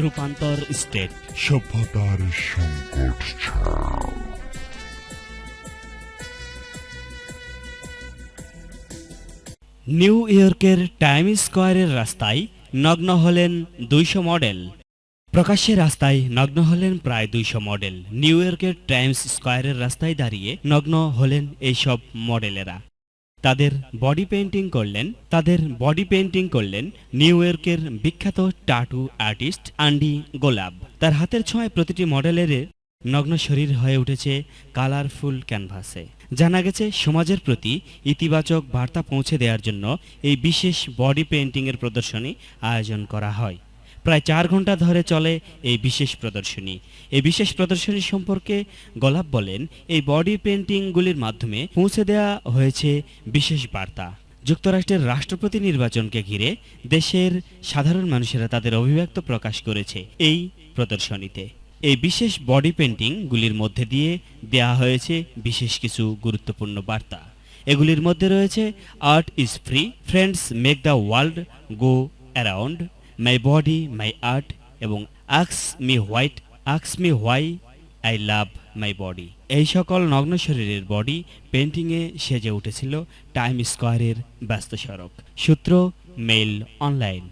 রূপান্তর স্টেট সভ্যতার সংকট ছাড়া। নিউ ইয়র্কের টাইম স্কয়ারের রাস্তায় নগ্ন হলেন 200 মডেল। প্রকাশ্যে রাস্তায় নগ্ন হলেন প্রায় 200 মডেল। নিউ ইয়র্কের টাইমস স্কয়ারের রাস্তায় দাঁড়িয়ে নগ্ন হলেন এইসব মডেলেরা। তাদের বডি পেইন্টিং করলেন নিউ ইয়র্কের বিখ্যাত টাটু আর্টিস্ট অ্যান্ডি গোলাব। তার হাতের ছোঁয়ায় প্রতিটি মডেলের নগ্ন শরীর হয়ে উঠেছে কালারফুল ক্যানভাসে। জানা গেছে সমাজের প্রতি ইতিবাচক বার্তা পৌঁছে দেওয়ার জন্য এই বিশেষ বডি পেইন্টিংয়ের প্রদর্শনী আয়োজন করা হয়। প্রায় 4 ঘন্টা ধরে চলে এই বিশেষ প্রদর্শনী সম্পর্কে গোলাপ বলেন, এই বডি পেইন্টিংগুলির মাধ্যমে পৌঁছে দেওয়া হয়েছে বিশেষ বার্তা। যুক্তরাষ্ট্রের রাষ্ট্রপতি নির্বাচনকে ঘিরে দেশের সাধারণ মানুষেরা তাদের অভিব্যক্ত প্রকাশ করেছে এই প্রদর্শনীতে। এই বিশেষ বডি পেইন্টিংগুলির মধ্যে দিয়ে দেয়া হয়েছে বিশেষ কিছু গুরুত্বপূর্ণ বার্তা। এগুলির মধ্যে রয়েছে art is free, friends make the world go around, my body my art এবং ask me why I love my body. এই সকল নগ্ন শরীরের বডি পেইন্টিংয়ে সেজে উঠেছিল টাইম স্কয়ারের ব্যস্ত সড়ক। সূত্র মেইল অনলাইন।